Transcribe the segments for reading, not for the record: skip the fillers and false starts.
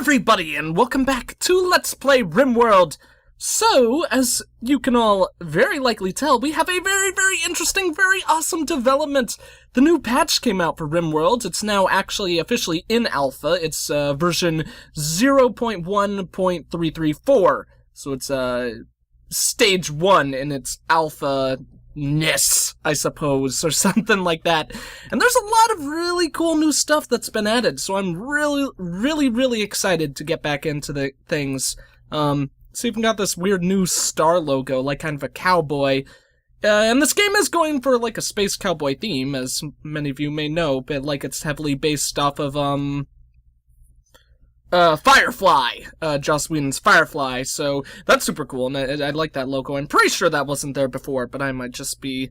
everybody, and welcome back to Let's Play RimWorld. So, as you can all very likely tell, we have a very interesting, very awesome development. The new patch came out for RimWorld. It's now actually officially in alpha. It's version 0.1.334. So it's stage 1 in its alpha-ness, I suppose, or something like that. And there's a lot of really cool new stuff that's been added, so I'm really excited to get back into the things. It's even got this weird new star logo, like kind of a cowboy. And this game is going for like a space cowboy theme, as many of you may know, but like it's heavily based off of, Firefly, Joss Whedon's Firefly, so that's super cool, and I like that logo. I'm pretty sure that wasn't there before, but I might just be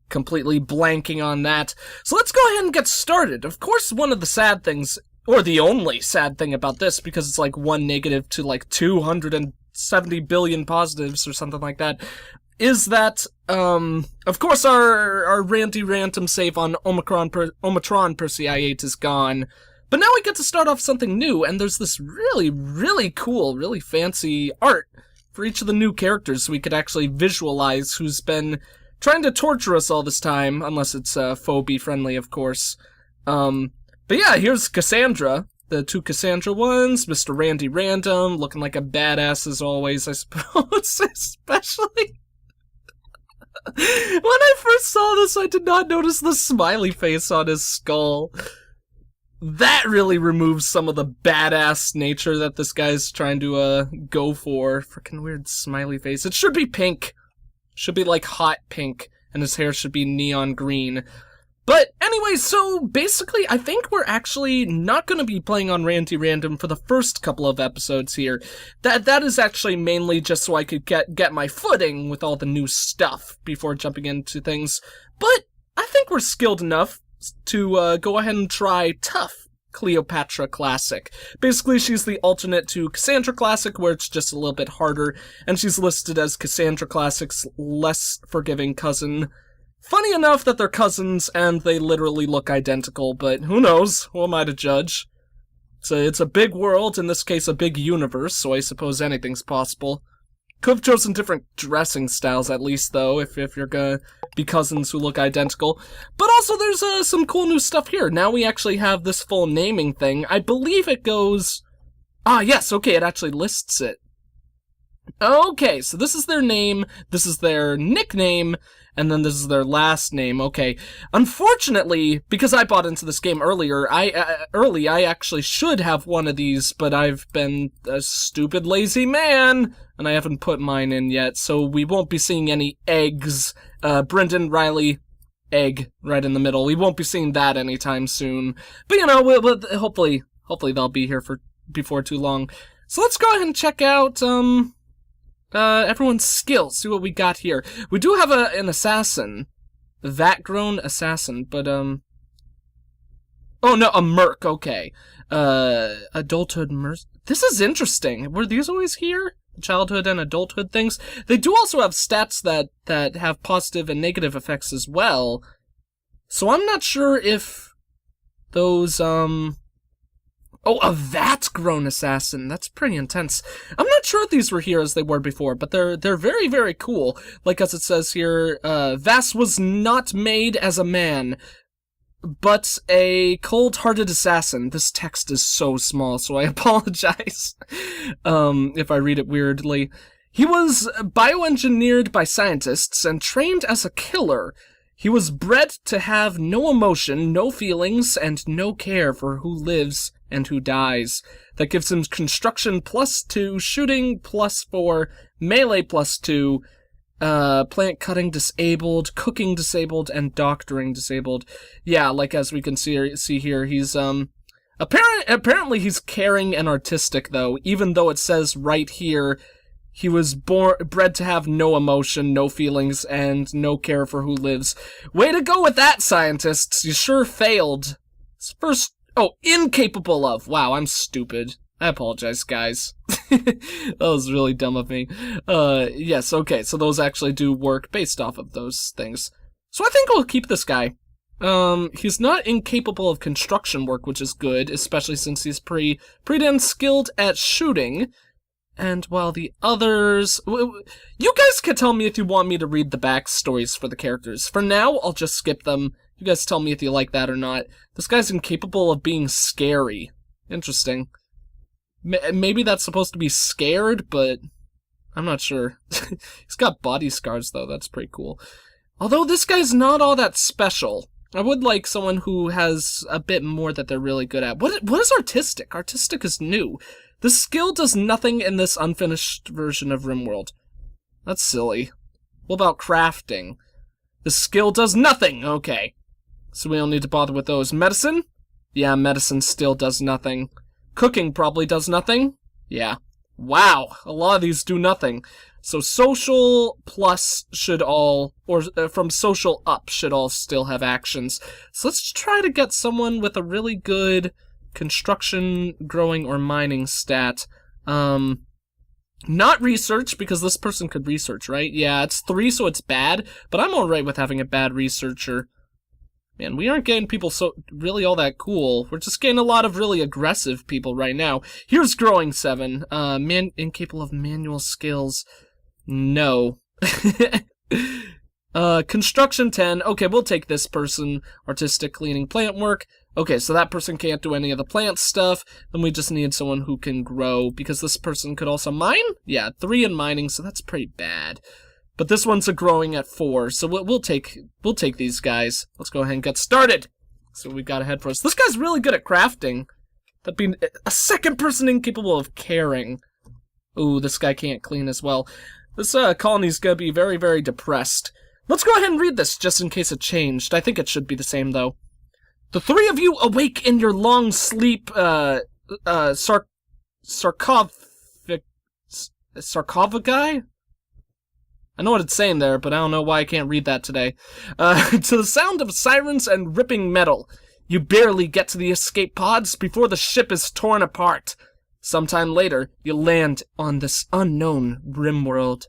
completely blanking on that. So let's go ahead and get started. Of course, one of the sad things, or the only sad thing about this, because it's like 1 negative to like 270 billion positives or something like that, is that, of course our ranty rantum save on Omicron Percy I8 is gone. But now we get to start off something new, and there's this really cool, really fancy art for each of the new characters, so we could actually visualize who's been trying to torture us all this time, unless it's phobie-friendly, of course. But yeah, here's Cassandra, the 2 Cassandra ones, Mr. Randy Random, looking like a badass as always, I suppose, especially... When I first saw this, I did not notice the smiley face on his skull. That really removes some of the badass nature that this guy's trying to, go for. Freaking weird smiley face. It should be pink. Should be, like, hot pink. And his hair should be neon green. But, anyway, so, basically, I think we're actually not gonna be playing on Ranty Random for the first couple of episodes here. That is actually mainly just so I could get my footing with all the new stuff before jumping into things. But, I think we're skilled enough to go ahead and try Tough Cleopatra Classic. Basically, she's the alternate to Cassandra Classic, where it's just a little bit harder, and she's listed as Cassandra Classic's less forgiving cousin. Funny enough that they're cousins, and they literally look identical, but who knows? Who am I to judge? It's a big world, in this case a big universe, so I suppose anything's possible. Could have chosen different dressing styles, at least, though, if you're gonna be cousins who look identical. But also, there's some cool new stuff here. Now we actually have this full naming thing. I believe it goes... Ah, yes, okay, it actually lists it. Okay, so this is their name, this is their nickname, and then this is their last name. Okay. Unfortunately, because I bought into this game earlier, I actually should have one of these, but I've been a stupid lazy man, and I haven't put mine in yet, so we won't be seeing any eggs. Brendan, Riley, egg, right in the middle. We won't be seeing that anytime soon. But, you know, we'll hopefully they'll be here before too long. So let's go ahead and check out, everyone's skills, see what we got here. We do have an assassin. Vat-grown assassin, but, oh no, a merc, okay. Adulthood merc. This is interesting. Were these always here? Childhood and adulthood things? They do also have stats that have positive and negative effects as well. So I'm not sure if those, Oh, a vat-grown assassin. That's pretty intense. I'm not sure if these were here as they were before, but they're very cool. Like as it says here, Vass was not made as a man, but a cold-hearted assassin. This text is so small, so I apologize if I read it weirdly. He was bioengineered by scientists and trained as a killer. He was bred to have no emotion, no feelings, and no care for who lives and who dies. That gives him construction +2, shooting +4, melee +2, plant cutting disabled, cooking disabled, and doctoring disabled. Yeah, like as we can see here, he's, apparently he's caring and artistic, though, even though it says right here, he was bred to have no emotion, no feelings, and no care for who lives. Way to go with that, scientists! You sure failed. Incapable of. Wow, I'm stupid. I apologize, guys. That was really dumb of me. Yes, okay, so those actually do work based off of those things. So I think we'll keep this guy. He's not incapable of construction work, which is good, especially since he's pretty damn skilled at shooting. And while the others... You guys can tell me if you want me to read the backstories for the characters. For now, I'll just skip them. You guys tell me if you like that or not. This guy's incapable of being scary. Interesting. Maybe that's supposed to be scared, but I'm not sure. He's got body scars, though. That's pretty cool. Although this guy's not all that special. I would like someone who has a bit more that they're really good at. What is artistic? Artistic is new. The skill does nothing in this unfinished version of RimWorld. That's silly. What about crafting? The skill does nothing! Okay. So we don't need to bother with those. Medicine? Yeah, medicine still does nothing. Cooking probably does nothing? Yeah. Wow, a lot of these do nothing. So social plus should all, or from social up should all still have actions. So let's try to get someone with a really good construction, growing, or mining stat. Not research, because this person could research, right? Yeah, it's 3, so it's bad, but I'm alright with having a bad researcher. Man, we aren't getting people so really all that cool. We're just getting a lot of really aggressive people right now. Here's growing 7. Incapable of manual skills. No. Construction 10. Okay, we'll take this person. Artistic, cleaning, plant work. Okay, so that person can't do any of the plant stuff. Then we just need someone who can grow, because this person could also mine? Yeah, 3 in mining, so that's pretty bad. But this one's a growing at 4, so we'll take these guys. Let's go ahead and get started. So we've got ahead for us. This guy's really good at crafting. That'd be a second person incapable of caring. Ooh, this guy can't clean as well. This colony's gonna be very, very depressed. Let's go ahead and read this, just in case it changed. I think it should be the same, though. The 3 of you awake in your long sleep, sarcophagi? I know what it's saying there, but I don't know why I can't read that today. To the sound of sirens and ripping metal, you barely get to the escape pods before the ship is torn apart. Sometime later, you land on this unknown RimWorld.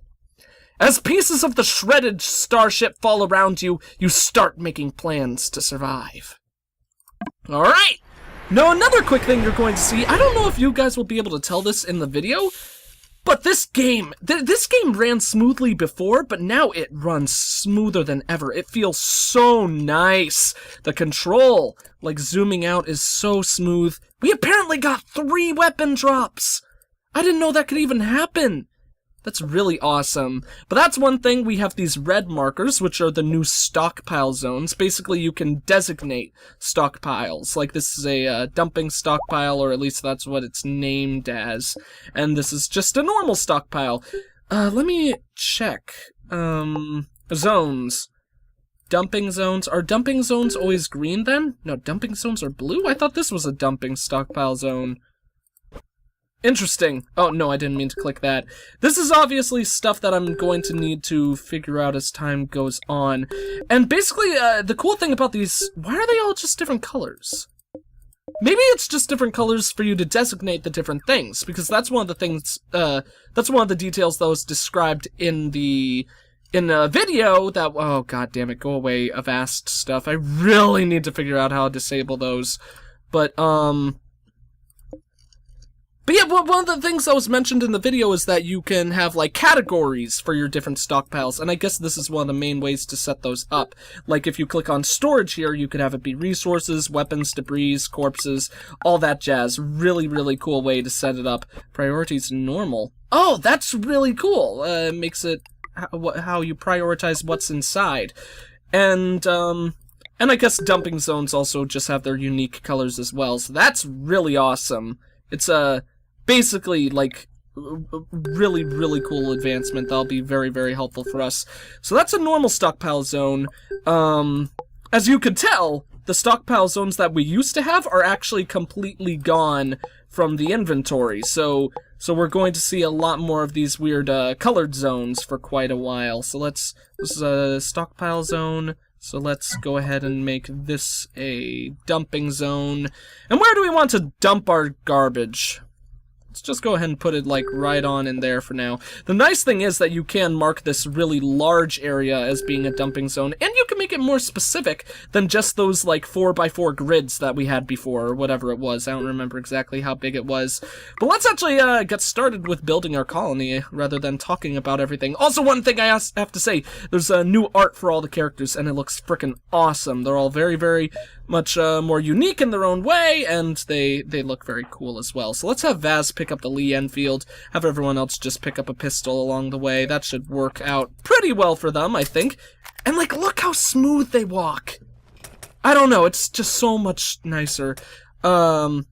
As pieces of the shredded starship fall around you, you start making plans to survive. Alright! Now, another quick thing you're going to see, I don't know if you guys will be able to tell this in the video, but this game ran smoothly before, but now it runs smoother than ever. It feels so nice. The control, like zooming out, is so smooth. We apparently got 3 weapon drops. I didn't know that could even happen. That's really awesome. But that's one thing, we have these red markers, which are the new stockpile zones. Basically, you can designate stockpiles. Like, this is a dumping stockpile, or at least that's what it's named as. And this is just a normal stockpile. Let me check. Zones. Dumping zones. Are dumping zones always green, then? No, dumping zones are blue? I thought this was a dumping stockpile zone. Interesting. Oh, no, I didn't mean to click that. This is obviously stuff that I'm going to need to figure out as time goes on. And basically, the cool thing about these, why are they all just different colors? Maybe it's just different colors for you to designate the different things, because that's one of the things, that's one of the details that was described in the video that, oh, god damn it, go away, Avast stuff. I really need to figure out how to disable those. But yeah, one of the things that was mentioned in the video is that you can have, like, categories for your different stockpiles, and I guess this is one of the main ways to set those up. Like, if you click on storage here, you could have it be resources, weapons, debris, corpses, all that jazz. Really, really cool way to set it up. Priorities normal. Oh, that's really cool. Makes it how you prioritize what's inside. And I guess dumping zones also just have their unique colors as well, so that's really awesome. It's basically, like, really, really cool advancement that'll be very, very helpful for us. So that's a normal stockpile zone. As you could tell, the stockpile zones that we used to have are actually completely gone from the inventory. So we're going to see a lot more of these weird, colored zones for quite a while. So this is a stockpile zone. So let's go ahead and make this a dumping zone. And where do we want to dump our garbage? Let's just go ahead and put it, like, right on in there for now. The nice thing is that you can mark this really large area as being a dumping zone, and you can make it more specific than just those, like, 4x4 grids that we had before, or whatever it was. I don't remember exactly how big it was. But let's actually get started with building our colony, rather than talking about everything. Also, one thing I have to say, there's new art for all the characters, and it looks frickin' awesome. They're all very, very much more unique in their own way, and they look very cool as well. So let's have Vaz pick up the Lee Enfield, have everyone else just pick up a pistol along the way. That should work out pretty well for them, I think. And, like, look how smooth they walk. I don't know, it's just so much nicer. And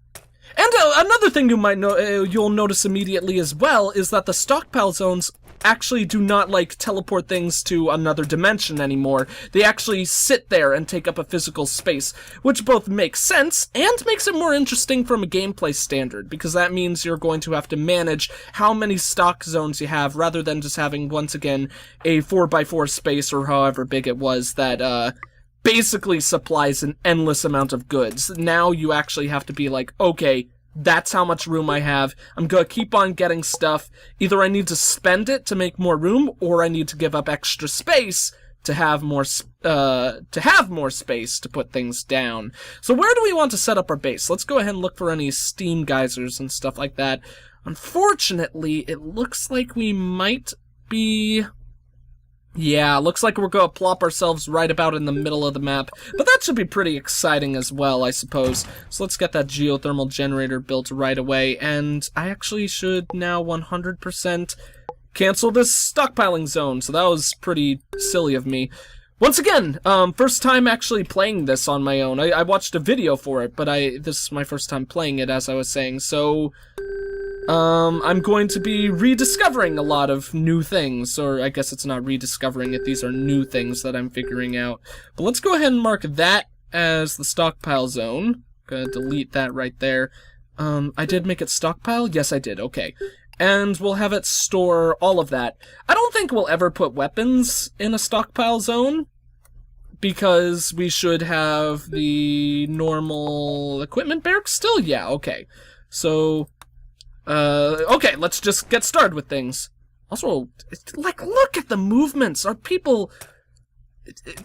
another thing you might you'll notice immediately as well is that the stockpile zones actually do not, like, teleport things to another dimension anymore. They actually sit there and take up a physical space, which both makes sense and makes it more interesting from a gameplay standard, because that means you're going to have to manage how many stock zones you have, rather than just having, once again, a 4x4 space, or however big it was, that, basically supplies an endless amount of goods. Now you actually have to be like, okay, that's how much room I have. I'm gonna keep on getting stuff. Either I need to spend it to make more room, or I need to give up extra space to have more space to put things down. So where do we want to set up our base? Let's go ahead and look for any steam geysers and stuff like that. Unfortunately, it looks like we might be... Yeah, looks like we're gonna plop ourselves right about in the middle of the map, but that should be pretty exciting as well, I suppose. So let's get that geothermal generator built right away, and I actually should now 100% cancel this stockpiling zone, so that was pretty silly of me. Once again, first time actually playing this on my own. I watched a video for it, but this is my first time playing it, as I was saying, so... I'm going to be rediscovering a lot of new things, or I guess it's not rediscovering it, these are new things that I'm figuring out. But let's go ahead and mark that as the stockpile zone. Gonna delete that right there. I did make it stockpile? Yes, I did, okay. And we'll have it store all of that. I don't think we'll ever put weapons in a stockpile zone, because we should have the normal equipment barracks still? Yeah, okay. So... okay, let's just get started with things. Also, like, look at the movements! Our people...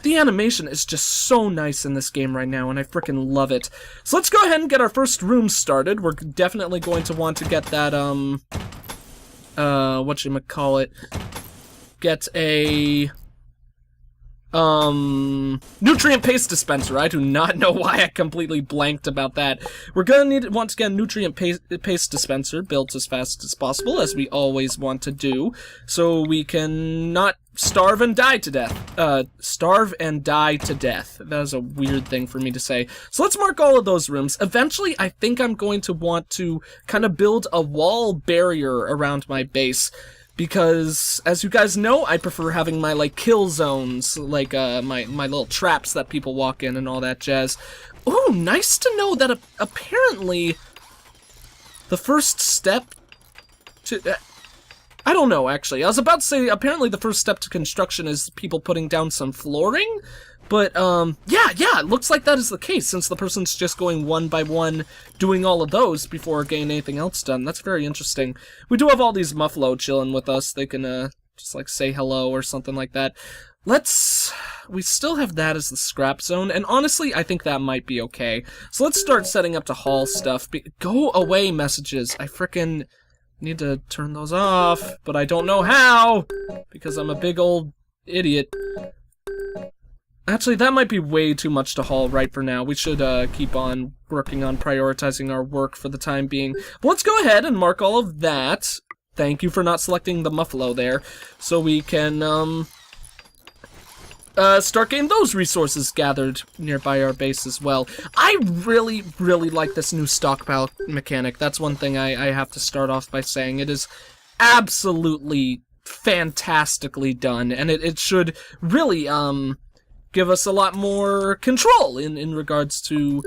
The animation is just so nice in this game right now, and I frickin' love it. So let's go ahead and get our first room started. We're definitely going to want to get that, whatchamacallit, get a... nutrient paste dispenser. I do not know why I completely blanked about that. We're gonna want to get a nutrient paste dispenser built as fast as possible, as we always want to do, so we can not starve and die to death. Starve and die to death. That is a weird thing for me to say. So let's mark all of those rooms. Eventually, I think I'm going to want to kind of build a wall barrier around my base, because, as you guys know, I prefer having my, like, kill zones, like, my little traps that people walk in and all that jazz. Ooh, nice to know that apparently the first step to... I don't know, actually. I was about to say, apparently the first step to construction is people putting down some flooring, but, yeah, it looks like that is the case, since the person's just going one by one, doing all of those before getting anything else done. That's very interesting. We do have all these Muffalo chilling with us. They can, just, like, say hello or something like that. We still have that as the scrap zone, and honestly, I think that might be okay. So let's start setting up to haul stuff. Go away, messages. I frickin' need to turn those off, but I don't know how, because I'm a big old idiot. Actually, that might be way too much to haul right for now. We should keep on working on prioritizing our work for the time being. But let's go ahead and mark all of that. Thank you for not selecting the Muffalo there, so we can start getting those resources gathered nearby our base as well. I really, really like this new stockpile mechanic. That's one thing I have to start off by saying. It is absolutely fantastically done, and it should really, give us a lot more control in regards to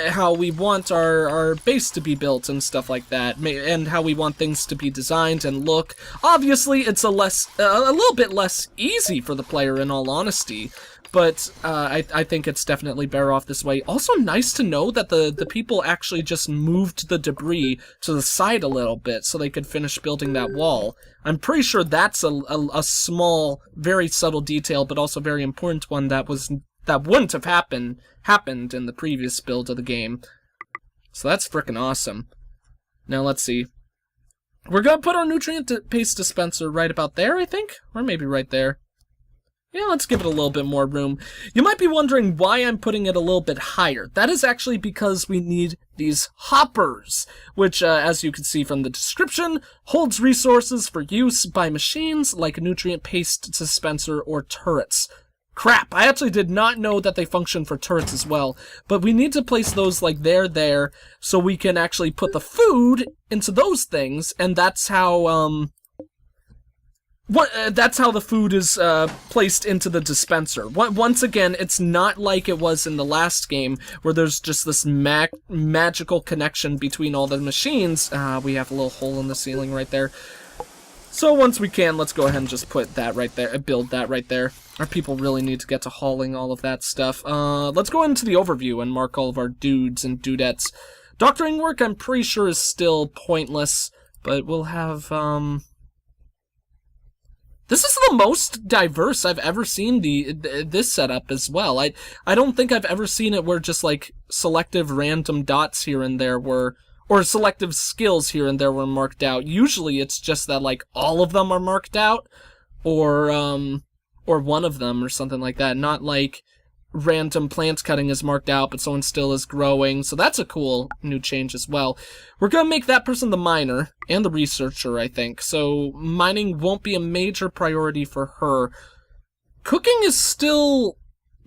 how we want our base to be built and stuff like that, and how we want things to be designed and look. Obviously, it's a little bit less easy for the player, in all honesty, but I think it's definitely better off this way. Also nice to know that the people actually just moved the debris to the side a little bit so they could finish building that wall. I'm pretty sure that's a small, very subtle detail, but also very important one that wouldn't have happened in the previous build of the game. So that's frickin' awesome. Now let's see. We're gonna put our nutrient paste dispenser right about there, I think? Or maybe right there. Yeah, let's give it a little bit more room. You might be wondering why I'm putting it a little bit higher. That is actually because we need these hoppers, which, as you can see from the description, holds resources for use by machines like a nutrient paste dispenser or turrets. Crap, I actually did not know that they function for turrets as well, but we need to place those like there, so we can actually put the food into those things, and that's how, that's how the food is placed into the dispenser. Once again, it's not like it was in the last game, where there's just this magical connection between all the machines. We have a little hole in the ceiling right there. So once we can, let's go ahead and just put that right there, build that right there. Our people really need to get to hauling all of that stuff. Let's go into the overview and mark all of our dudes and dudettes. Doctoring work, I'm pretty sure, is still pointless, but we'll have, This is the most diverse I've ever seen this setup as well. I don't think I've ever seen it where just like selective random dots here and there were, or selective skills here and there were marked out. Usually it's just that like all of them are marked out, or one of them or something like that. Not like random plant cutting is marked out, but someone still is growing. So that's a cool new change as well. We're gonna make that person the miner and the researcher, I think. So mining won't be a major priority for her. Cooking is still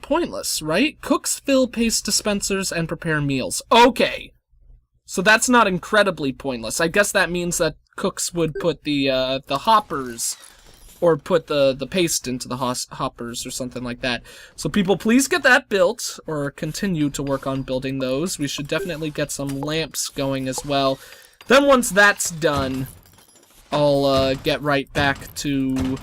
pointless, right? Cooks fill paste dispensers and prepare meals. Okay. So that's not incredibly pointless. I guess that means that cooks would put the hoppers, or put the paste into the hoppers or something like that. So people, please get that built, or continue to work on building those. We should definitely get some lamps going as well. Then once that's done, I'll get right back to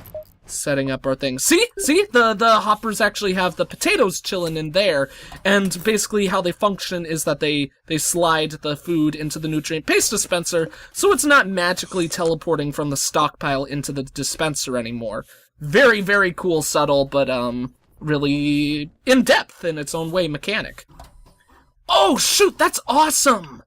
setting up our things. See? The hoppers actually have the potatoes chilling in there, and basically how they function is that they slide the food into the nutrient paste dispenser, so it's not magically teleporting from the stockpile into the dispenser anymore. Very, very cool, subtle, but really in-depth in its own way mechanic. Oh shoot, that's awesome!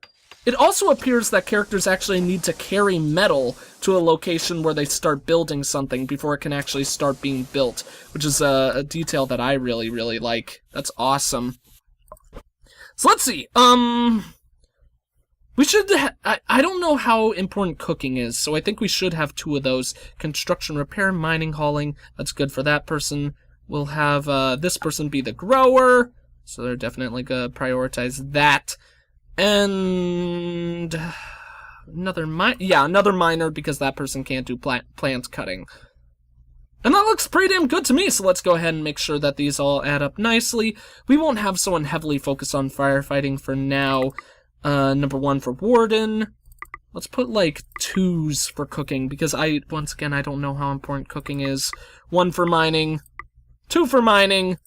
It also appears that characters actually need to carry metal to a location where they start building something before it can actually start being built, which is a detail that I really, really like. That's awesome. So let's see. We should I don't know how important cooking is, so I think we should have 2 of those. Construction, repair, mining, hauling. That's good for that person. We'll have this person be the grower, so they're definitely gonna prioritize that. And another miner, because that person can't do plant cutting. And that looks pretty damn good to me, so let's go ahead and make sure that these all add up nicely. We won't have someone heavily focused on firefighting for now. Number 1 for warden. Let's put like 2s for cooking, because once again, I don't know how important cooking is. 1 for mining, 2 for mining,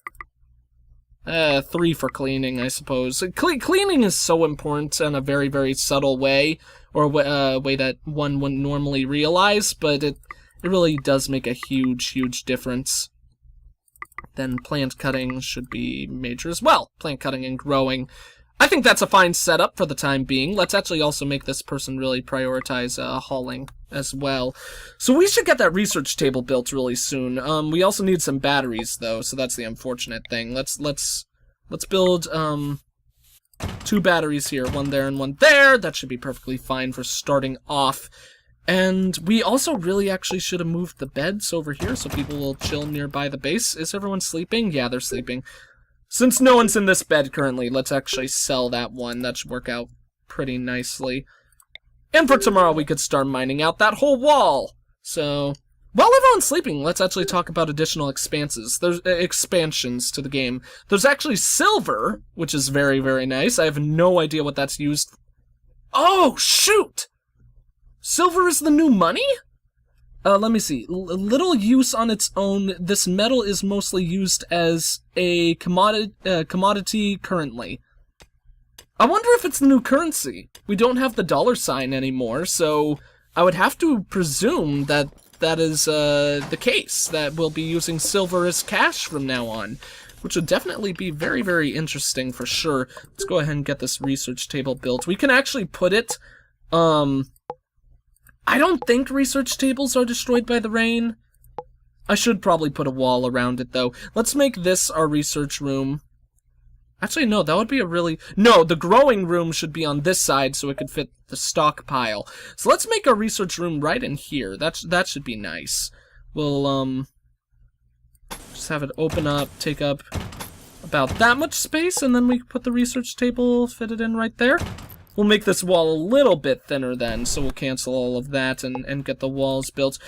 3 for cleaning, I suppose. Cleaning is so important in a very, very subtle way, or a way that one wouldn't normally realize, but it really does make a huge, huge difference. Then plant cutting should be major as well. Plant cutting and growing. I think that's a fine setup for the time being. Let's actually also make this person really prioritize hauling as well. So we should get that research table built really soon. We also need some batteries though, so that's the unfortunate thing. Let's build 2 batteries here, 1 there and 1 there. That should be perfectly fine for starting off. And we also really actually should have moved the beds over here so people will chill nearby the base. Is everyone sleeping? Yeah, they're sleeping. Since no one's in this bed currently, let's actually sell that one. That should work out pretty nicely. And for tomorrow, we could start mining out that whole wall. So, while everyone's sleeping, let's actually talk about additional expansions. There's expansions to the game. There's actually silver, which is very, very nice. I have no idea what that's used. Oh, shoot! Silver is the new money? Let me see. Little use on its own. This metal is mostly used as a commodity currently. I wonder if it's the new currency. We don't have the dollar sign anymore, so I would have to presume that that is the case, that we'll be using silver as cash from now on, which would definitely be very, very interesting for sure. Let's go ahead and get this research table built. We can actually put it, I don't think research tables are destroyed by the rain. I should probably put a wall around it, though. Let's make this our research room. Actually, no, that would be a really... No, the growing room should be on this side so it could fit the stockpile. So let's make our research room right in here. That should be nice. We'll, just have it open up, take up about that much space, and then we put the research table, fit it in right there. We'll make this wall a little bit thinner then, so we'll cancel all of that and get the walls built.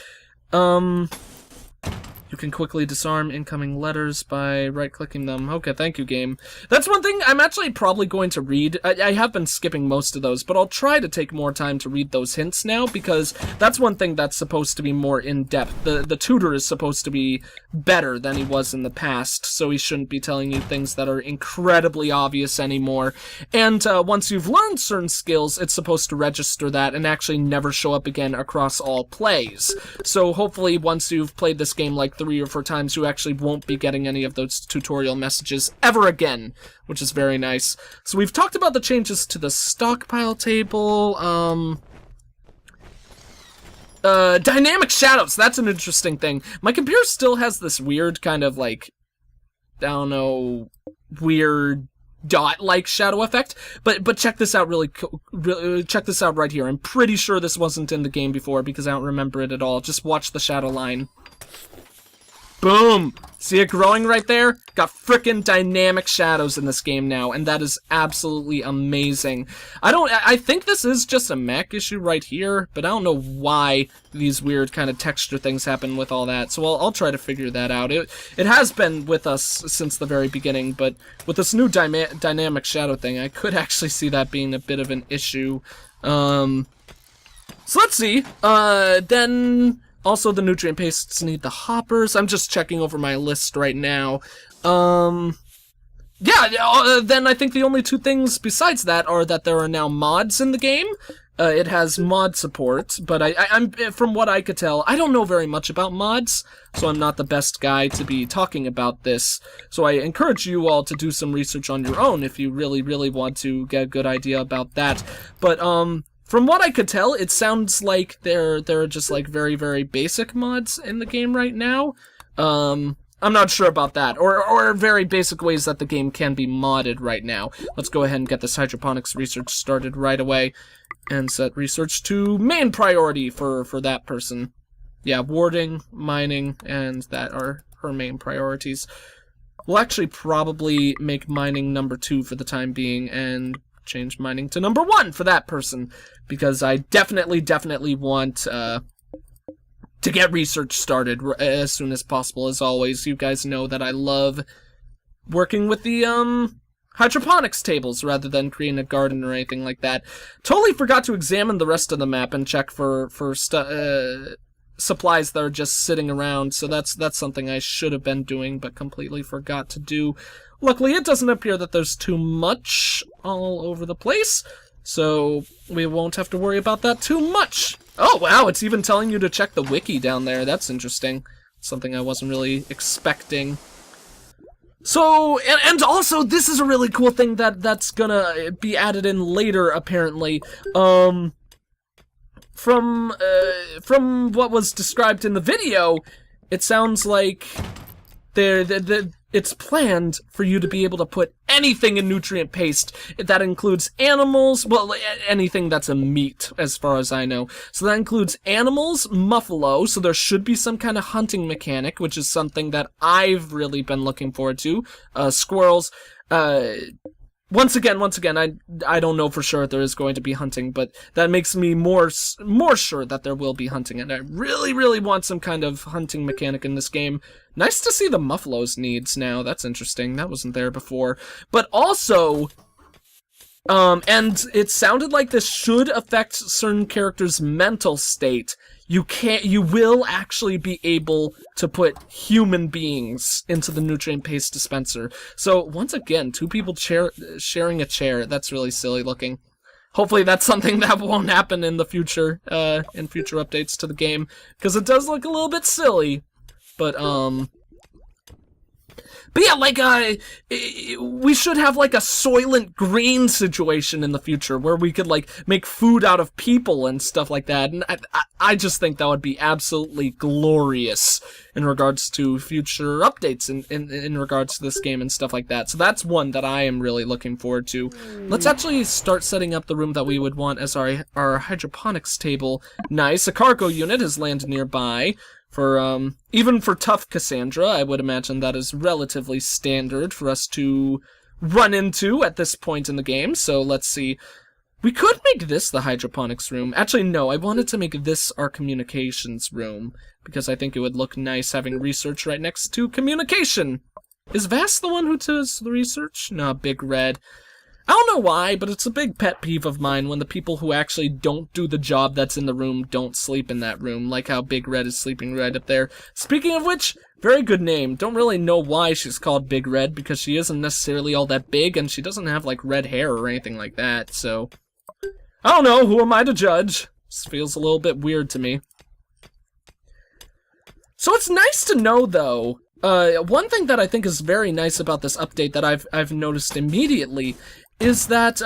You can quickly disarm incoming letters by right-clicking them. Okay, thank you, game. That's one thing I'm actually probably going to read. I have been skipping most of those, but I'll try to take more time to read those hints now, because that's one thing that's supposed to be more in-depth. The tutor is supposed to be better than he was in the past, so he shouldn't be telling you things that are incredibly obvious anymore. And once you've learned certain skills, it's supposed to register that and actually never show up again across all plays. So hopefully once you've played this game like 3 or 4 times, you actually won't be getting any of those tutorial messages ever again, which is very nice. So we've talked about the changes to the stockpile table. Dynamic shadows, that's an interesting thing. My computer still has this weird kind of like, I don't know, weird dot-like shadow effect, but check this out check this out right here. I'm pretty sure this wasn't in the game before because I don't remember it at all. Just watch the shadow line. Boom! See it growing right there? Got frickin' dynamic shadows in this game now, and that is absolutely amazing. I think this is just a Mac issue right here, but I don't know why these weird kind of texture things happen with all that, so I'll try to figure that out. It has been with us since the very beginning, but with this new dynamic shadow thing, I could actually see that being a bit of an issue. So let's see. Then... Also, the nutrient pastes need the hoppers. I'm just checking over my list right now. Then I think the only 2 things besides that are that there are now mods in the game. It has mod support, but I'm from what I could tell, I don't know very much about mods, so I'm not the best guy to be talking about this. So I encourage you all to do some research on your own if you really, really want to get a good idea about that. But, from what I could tell, it sounds like there are just like very, very basic mods in the game right now. I'm not sure about that, or very basic ways that the game can be modded right now. Let's go ahead and get this hydroponics research started right away, and set research to main priority for that person. Yeah, warding, mining, and that are her main priorities. We'll actually probably make mining number 2 for the time being, and change mining to number 1 for that person, because I definitely want to get research started as soon as possible. As always, you guys know that I love working with the hydroponics tables rather than creating a garden or anything like that. Totally forgot to examine the rest of the map and check for supplies that are just sitting around, so that's something I should have been doing but completely forgot to do. Luckily, it doesn't appear that there's too much all over the place, so we won't have to worry about that too much. Oh, wow, it's even telling you to check the wiki down there. That's interesting. Something I wasn't really expecting. So, and also, this is a really cool thing that's gonna be added in later, apparently. From what was described in the video, it sounds like it's planned for you to be able to put anything in nutrient paste. That includes animals, well, anything that's a meat, as far as I know. So that includes animals, muffalo, so there should be some kind of hunting mechanic, which is something that I've really been looking forward to. Squirrels, Once again, I don't know for sure if there is going to be hunting, but that makes me more sure that there will be hunting, and I really, really want some kind of hunting mechanic in this game. Nice to see the Muffalo's needs now. That's interesting. That wasn't there before. But also, And it sounded like this should affect certain characters' mental state. You will actually be able to put human beings into the nutrient paste dispenser. So once again, 2 people sharing a chair. That's really silly looking. Hopefully that's something that won't happen in the future, in future updates to the game, because it does look a little bit silly. But yeah, like, we should have, like, a Soylent Green situation in the future, where we could, like, make food out of people and stuff like that, and I just think that would be absolutely glorious in regards to future updates in regards to this game and stuff like that. So that's one that I am really looking forward to. Let's actually start setting up the room that we would want as our hydroponics table. Nice, a cargo unit has landed nearby. For, even for tough Cassandra, I would imagine that is relatively standard for us to run into at this point in the game. So let's see. We could make this the hydroponics room. Actually, no, I wanted to make this our communications room, because I think it would look nice having research right next to communication. Is Vass the one who does the research? No, Big Red. I don't know why, but it's a big pet peeve of mine when the people who actually don't do the job that's in the room don't sleep in that room, like how Big Red is sleeping right up there. Speaking of which, very good name. Don't really know why she's called Big Red, because she isn't necessarily all that big, and she doesn't have, like, red hair or anything like that, so... I don't know, who am I to judge? This feels a little bit weird to me. So it's nice to know, though, one thing that I think is very nice about this update that I've noticed immediately is that,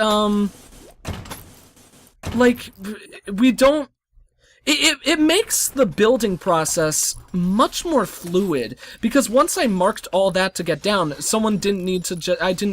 like, we don't... It makes the building process much more fluid, because once I marked all that to get down, I didn't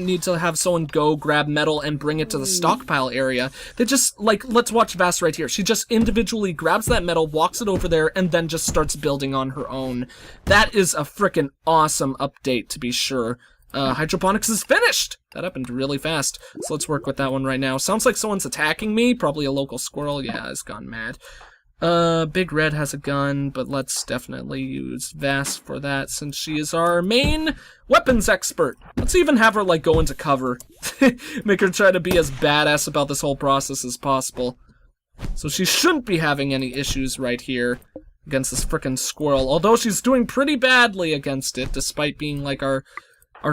need to have someone go grab metal and bring it to the stockpile area. They just, like, let's watch Vass right here. She just individually grabs that metal, walks it over there, and then just starts building on her own. That is a frickin' awesome update, to be sure. Hydroponics is finished! That happened really fast. So let's work with that one right now. Sounds like someone's attacking me. Probably a local squirrel. Yeah, it's gone mad. Big Red has a gun, but let's definitely use Vass for that since she is our main weapons expert. Let's even have her, like, go into cover. Make her try to be as badass about this whole process as possible. So she shouldn't be having any issues right here against this frickin' squirrel. Although she's doing pretty badly against it, despite being, like, our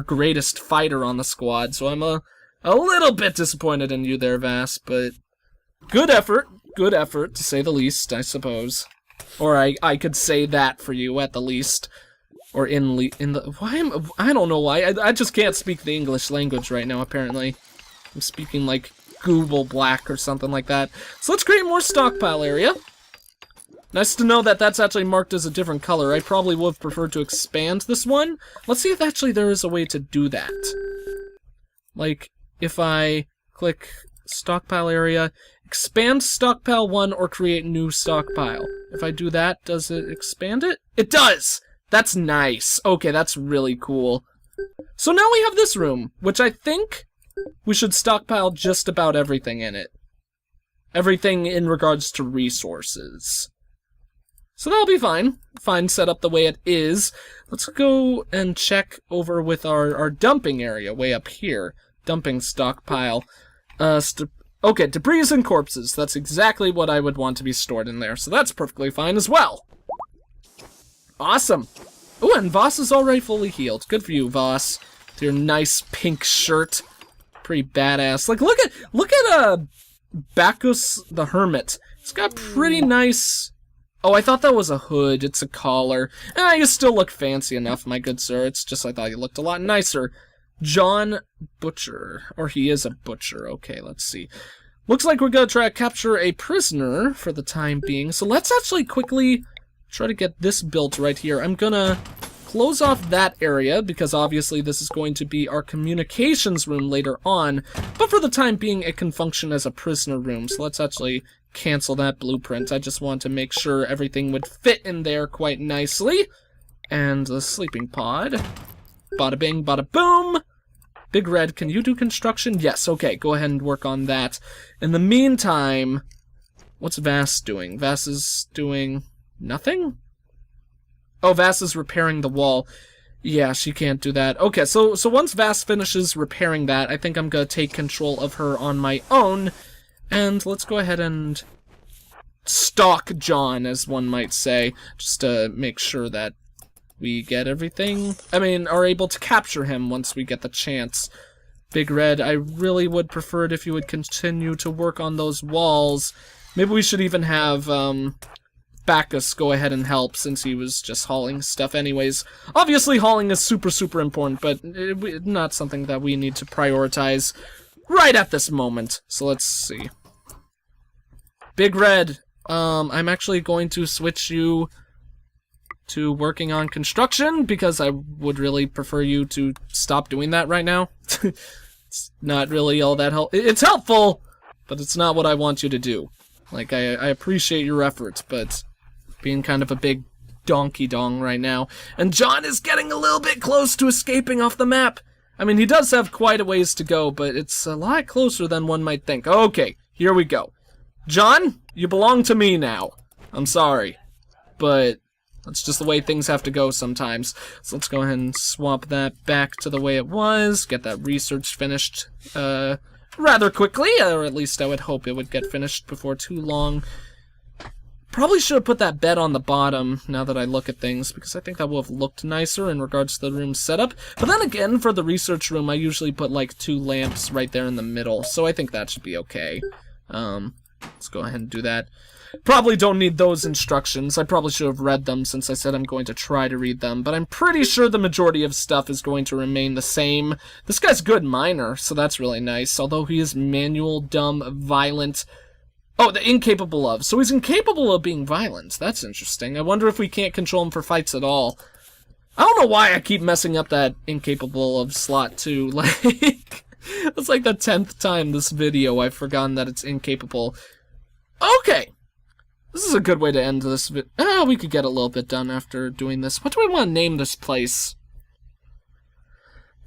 greatest fighter on the squad, so I'm a little bit disappointed in you there, Vass, but good effort, to say the least, I suppose. Or I could say that for you, at the least. Or I don't know why, I just can't speak the English language right now, apparently. I'm speaking, like, Google Black or something like that. So let's create more stockpile area. Nice to know that that's actually marked as a different color. I probably would have preferred to expand this one. Let's see if actually there is a way to do that. Like, if I click stockpile area, expand stockpile 1 or create new stockpile. If I do that, does it expand it? It does! That's nice. Okay, that's really cool. So now we have this room, which I think we should stockpile just about everything in it. Everything in regards to resources. So that'll be fine. Fine set up the way it is. Let's go and check over with our dumping area way up here. Dumping stockpile. Okay, debris and corpses. That's exactly what I would want to be stored in there. So that's perfectly fine as well. Awesome. Oh, and Voss is already fully healed. Good for you, Voss. With your nice pink shirt. Pretty badass. Like, look at Bacchus the Hermit. He's got pretty nice... Oh, I thought that was a hood. It's a collar. You still look fancy enough, my good sir. It's just I thought you looked a lot nicer. John Butcher. Or he is a butcher. Okay, let's see. Looks like we're gonna try to capture a prisoner for the time being. So let's actually quickly try to get this built right here. I'm gonna close off that area, because obviously this is going to be our communications room later on. But for the time being, it can function as a prisoner room. So let's actually cancel that blueprint. I just want to make sure everything would fit in there quite nicely. And the sleeping pod. Bada bing, bada boom. Big Red, can you do construction? Yes, okay, go ahead and work on that. In the meantime, what's Vass doing? Vass is doing nothing? Oh, Vass is repairing the wall. Yeah, she can't do that. Okay, so once Vass finishes repairing that, I think I'm gonna take control of her on my own, and let's go ahead and stalk John, as one might say, just to make sure that we get everything. I mean, are able to capture him once we get the chance. Big Red, I really would prefer it if you would continue to work on those walls. Maybe we should even have, Bacchus go ahead and help, since he was just hauling stuff anyways. Obviously, hauling is super, super important, but not something that we need to prioritize right at this moment. So let's see. Big Red, I'm actually going to switch you to working on construction, because I would really prefer you to stop doing that right now. It's not really all that it's helpful, but it's not what I want you to do. Like, I appreciate your efforts, but being kind of a big donkey dong right now. And John is getting a little bit close to escaping off the map. I mean, he does have quite a ways to go, but it's a lot closer than one might think. Okay, here we go. John, you belong to me now. I'm sorry, but that's just the way things have to go sometimes. So let's go ahead and swap that back to the way it was, get that research finished rather quickly, or at least I would hope it would get finished before too long. Probably should have put that bed on the bottom, now that I look at things, because I think that would have looked nicer in regards to the room setup. But then again, for the research room, I usually put like 2 lamps right there in the middle, so I think that should be okay. Let's go ahead and do that. Probably don't need those instructions. I probably should have read them, since I said I'm going to try to read them, but I'm pretty sure the majority of stuff is going to remain the same. This guy's good miner, so that's really nice, although he is manual, dumb, violent. Oh, the incapable of. So he's incapable of being violent. That's interesting. I wonder if we can't control him for fights at all. I don't know why I keep messing up that incapable of slot, too. Like, it's like the 10th time this video I've forgotten that it's incapable. Okay. This is a good way to end this video. We could get a little bit done after doing this. What do we want to name this place?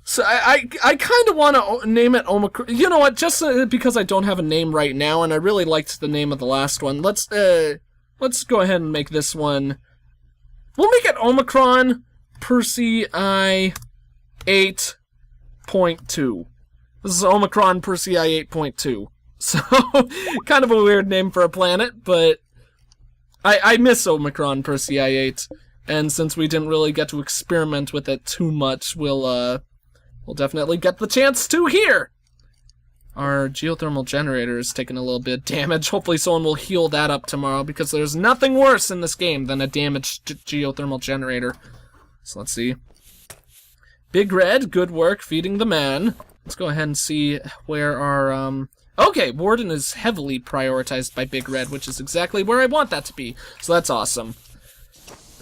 So I kind of want to name it Omicron. You know what? Just because I don't have a name right now, and I really liked the name of the last one. Let's go ahead and make this one. We'll make it Omicron Persei 8.2. This is Omicron Persei 8.2. So kind of a weird name for a planet, but I miss Omicron Persei 8, and since we didn't really get to experiment with it too much, we'll definitely get the chance to here. Our geothermal generator is taking a little bit of damage. Hopefully someone will heal that up tomorrow, because there's nothing worse in this game than a damaged geothermal generator. So let's see. Big Red, good work feeding the man. Let's go ahead and see where our, Okay, Warden is heavily prioritized by Big Red, which is exactly where I want that to be. So that's awesome.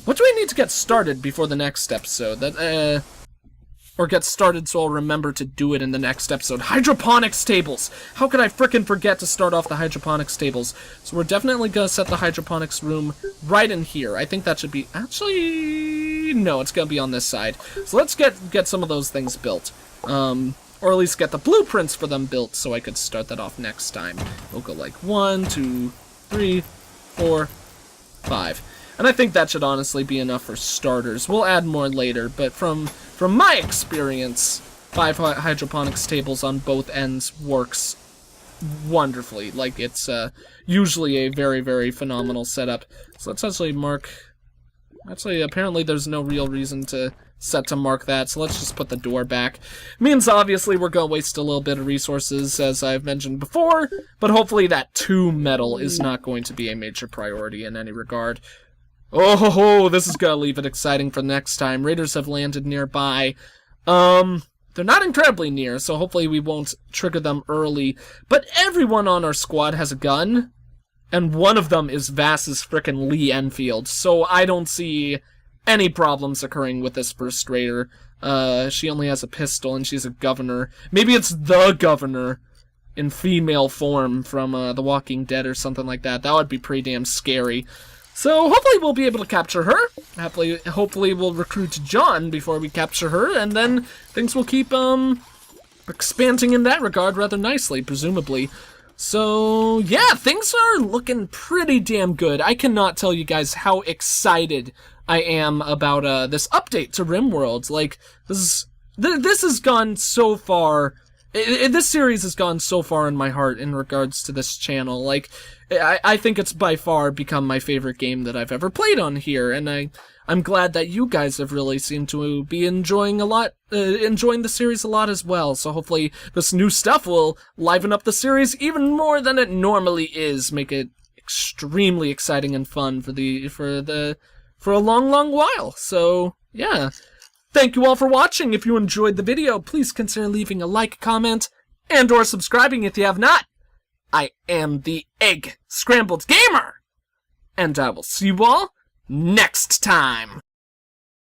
What do we need to get started before the next episode? Or get started so I'll remember to do it in the next episode. Hydroponics tables! How could I frickin' forget to start off the hydroponics tables? So we're definitely gonna set the hydroponics room right in here. I think that should be... Actually... No, it's gonna be on this side. So let's get some of those things built. Or at least get the blueprints for them built so I could start that off next time. We'll go like 1, 2, 3, 4, 5. And I think that should honestly be enough for starters. We'll add more later, but from my experience, 5 hydroponics tables on both ends works wonderfully. Like, it's usually a very, very phenomenal setup. So let's actually mark... Actually, apparently there's no real reason to set to mark that, so let's just put the door back. Means obviously we're gonna waste a little bit of resources, as I've mentioned before, but hopefully that 2 metal is not going to be a major priority in any regard. Oh ho ho, this is gonna leave it exciting for next time. Raiders have landed nearby. They're not incredibly near, so hopefully we won't trigger them early, but everyone on our squad has a gun, and one of them is Vass's frickin' Lee Enfield, so I don't see any problems occurring with this first raider. She only has a pistol, and she's a governor. Maybe it's the governor in female form from The Walking Dead or something like that. That would be pretty damn scary. So hopefully we'll be able to capture her. Hopefully we'll recruit John before we capture her, and then things will keep expanding in that regard rather nicely, presumably. So, yeah, things are looking pretty damn good. I cannot tell you guys how excited I am about this update to RimWorld. Like, this has gone so far. This series has gone so far in my heart in regards to this channel. Like, I think it's by far become my favorite game that I've ever played on here, and I'm glad that you guys have really seemed to be enjoying the series a lot as well. So hopefully this new stuff will liven up the series even more than it normally is, make it extremely exciting and fun for a long while. So yeah. Thank you all for watching. If you enjoyed the video, please consider leaving a like, comment, and or subscribing if you have not. I am the EggScrambledGamer, and I will see you all next time.